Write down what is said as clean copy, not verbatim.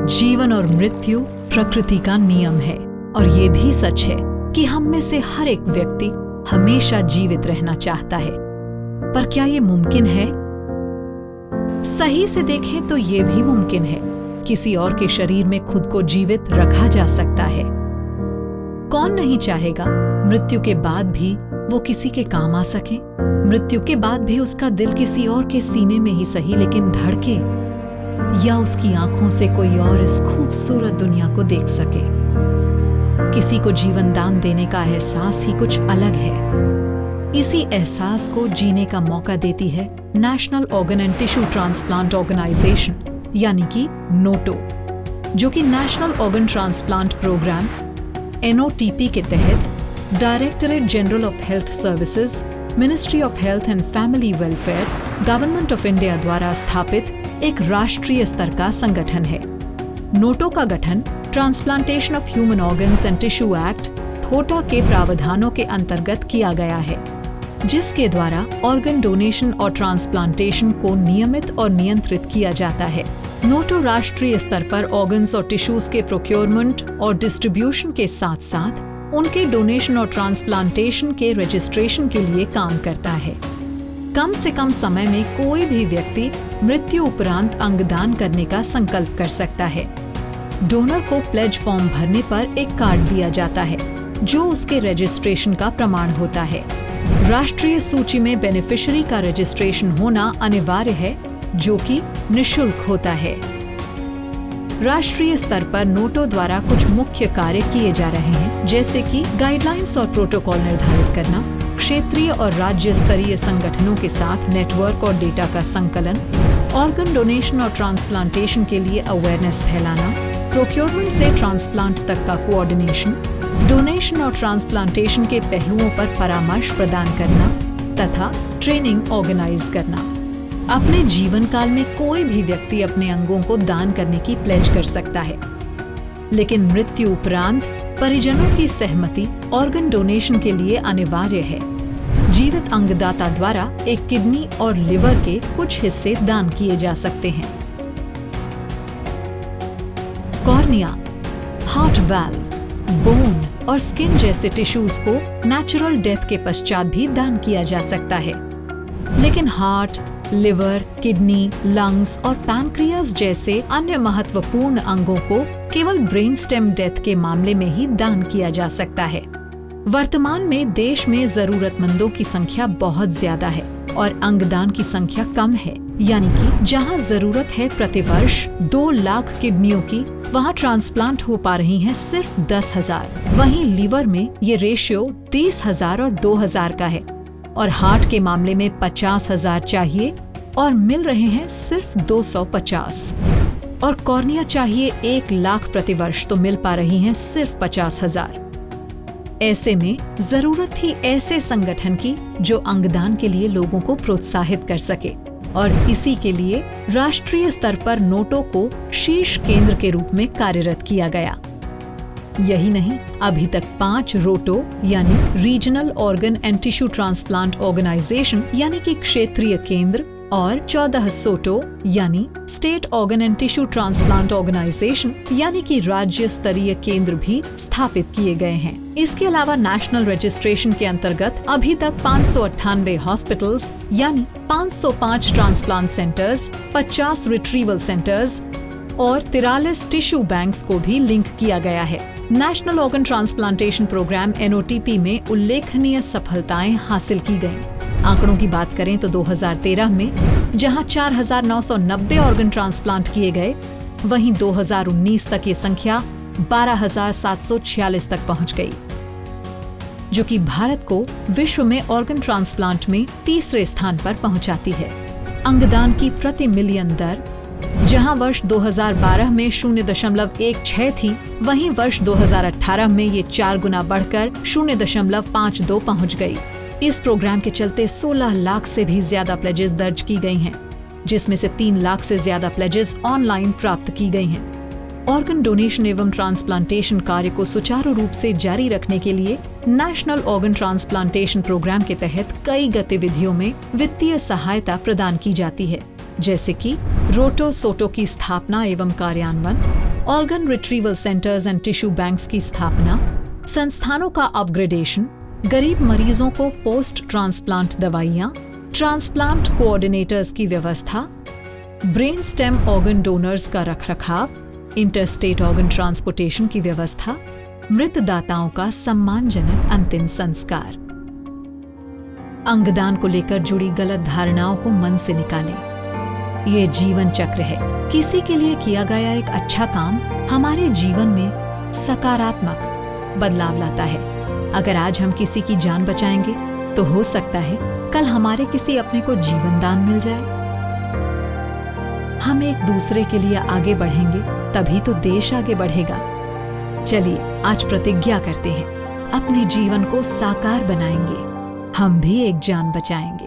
जीवन और मृत्यु प्रकृति का नियम है और ये भी सच है कि हम में से हर एक व्यक्ति हमेशा जीवित रहना चाहता है। पर क्या ये मुमकिन है? सही से देखें तो ये भी मुमकिन है। किसी और के शरीर में खुद को जीवित रखा जा सकता है। कौन नहीं चाहेगा मृत्यु के बाद भी वो किसी के काम आ सके, मृत्यु के बाद भी उसका दिल किसी और के सीने में ही सही लेकिन धड़के, या उसकी आंखों से कोई और इस खूबसूरत दुनिया को देख सके। किसी को जीवन दान देने का एहसास ही कुछ अलग है। इसी एहसास को जीने का मौका देती है national organ and tissue transplant organisation यानी कि नोटो, जो कि national organ transplant programme NOTP के तहत directorate general of health services, ministry of health and family welfare, government of India द्वारा स्थापित एक राष्ट्रीय स्तर का संगठन है। नोटो का गठन transplantation of human organs and tissue act थोटा के प्रावधानों के अंतर्गत किया गया है, जिसके द्वारा ऑर्गन डोनेशन और ट्रांसप्लांटेशन को नियमित और नियंत्रित किया जाता है। नोटो राष्ट्रीय स्तर पर ऑर्गन्स और टिश्यूज के प्रोक्योरमेंट और डिस्ट्रीब्यूशन के साथ साथ उनके डोनेशन और ट्रांसप्लांटेशन के रजिस्ट्रेशन के लिए काम करता है। कम से कम समय में कोई भी व्यक्ति मृत्यु उपरांत अंगदान करने का संकल्प कर सकता है। डोनर को प्लेज फॉर्म भरने पर एक कार्ड दिया जाता है जो उसके रजिस्ट्रेशन का प्रमाण होता है। राष्ट्रीय सूची में बेनिफिशियरी का रजिस्ट्रेशन होना अनिवार्य है, जो कि निःशुल्क होता है। राष्ट्रीय स्तर पर नोटो द्वारा कुछ मुख्य कार्य किए जा रहे हैं, जैसे कि गाइडलाइंस और प्रोटोकॉल निर्धारित करना, क्षेत्रीय और राज्य स्तरीय संगठनों के साथ नेटवर्क और डेटा का संकलन, ऑर्गन डोनेशन और ट्रांसप्लांटेशन के लिए अवेयरनेस फैलाना, प्रोक्योरमेंट से ट्रांसप्लांट तक का कोऑर्डिनेशन, डोनेशन और ट्रांसप्लांटेशन के पहलुओं पर परामर्श प्रदान करना तथा ट्रेनिंग ऑर्गेनाइज करना। अपने जीवन काल में कोई भी व्यक्ति अपने अंगों को दान करने की प्लेज कर सकता है, लेकिन मृत्यु उपरांत परिजनों की सहमति ऑर्गन डोनेशन के लिए अनिवार्य है। जीवित अंगदाता द्वारा एक किडनी और लिवर के कुछ हिस्से दान किए जा सकते हैं। कॉर्निया, हार्ट वाल्व, बोन और स्किन जैसे टिश्यूज को नेचुरल डेथ के पश्चात भी दान किया जा सकता है, लेकिन हार्ट, लिवर, किडनी, लंग्स और पैनक्रियास जैसे अन्य महत्वपूर्ण अंगों को केवल ब्रेन स्टेम डेथ के मामले में ही दान किया जा सकता है। वर्तमान में देश में जरूरतमंदों की संख्या बहुत ज्यादा है और अंगदान की संख्या कम है, यानी कि जहां जरूरत है प्रतिवर्ष 2 लाख किडनियों की, वहां ट्रांसप्लांट हो पा रही हैं सिर्फ 10,000। वहीं लीवर में ये रेशियो 30,000 और 2,000 का है और हार्ट के मामले में 50,000 चाहिए और मिल रहे हैं सिर्फ 250, और कॉर्निया चाहिए 1 लाख प्रतिवर्ष तो मिल पा रही हैं सिर्फ 50,000। ऐसे में जरूरत थी ऐसे संगठन की जो अंगदान के लिए लोगों को प्रोत्साहित कर सके, और इसी के लिए राष्ट्रीय स्तर पर नोटो को शीर्ष केंद्र के रूप में कार्यरत किया गया। यही नहीं, अभी तक 5 रोटो यानी regional organ and tissue transplant organisation यानी कि क्षेत्रीय केंद्र और 14 सोटो यानी state organ and tissue transplant organisation यानी कि राज्य स्तरीय केंद्र भी स्थापित किए गए हैं। इसके अलावा नेशनल रजिस्ट्रेशन के अंतर्गत अभी तक 598 हॉस्पिटल्स यानी 505 ट्रांसप्लांट सेंटर्स, 50 रिट्रीवल सेंटर्स और 43 टिश्यू बैंक्स को भी लिंक किया गया है। National organ transplantation programme NOTP में उल्लेखनीय सफलताएं हासिल की गईं। आंकड़ों की बात करें तो 2013 में जहां 4,990 ऑर्गन ट्रांसप्लांट किए गए, वहीं 2019 तक ये संख्या 12,746 तक पहुंच गई, जो कि भारत को विश्व में ऑर्गन ट्रांसप्लांट में तीसरे स्थान पर पहुंचाती है। अंगदान की प्रति मिलियन दर जहां वर्ष 2012 में 0.16 थी, वहीं वर्ष 2018 में ये 4 गुना बढ़कर 0.52 पहुंच गई। इस प्रोग्राम के चलते 16 लाख से भी ज्यादा प्लेजेस दर्ज की गई हैं, जिसमें से 3 लाख से ज्यादा प्लेजेस ऑनलाइन प्राप्त की गई हैं। ऑर्गन डोनेशन एवं ट्रांसप्लांटेशन कार्य को सुचारू रूप से जारी रखने के लिए नेशनल ऑर्गन ट्रांसप्लांटेशन प्रोग्राम के तहत कई गतिविधियों में वित्तीय सहायता प्रदान की जाती है, जैसे कि रोटो सोटो की स्थापना एवं कार्यान्वयन, organ retrieval centres and tissue banks की स्थापना, संस्थानों का अपग्रेडेशन, गरीब मरीजों को पोस्ट ट्रांसप्लांट दवाइयां, ट्रांसप्लांट कोऑर्डिनेटर्स की व्यवस्था, ब्रेन स्टेम ऑर्गन डोनर्स का रखरखाव, इंटरस्टेट ऑर्गन ट्रांसपोर्टेशन की व्यवस्था, मृत दाताओं का सम्मानजनक अंतिम संस्कार। अंगदान को लेकर जुड़ी गलत धारणाओं को मन से निकालें। ये जीवन चक्र है। किसी के लिए किया गया एक अच्छा काम हमारे जीवन में सकारात्मक बदलाव लाता है। अगर आज हम किसी की जान बचाएंगे तो हो सकता है कल हमारे किसी अपने को जीवन दान मिल जाए। हम एक दूसरे के लिए आगे बढ़ेंगे तभी तो देश आगे बढ़ेगा। चलिए आज प्रतिज्ञा करते हैं, अपने जीवन को साकार बनाएंगे, हम भी एक जान बचाएंगे।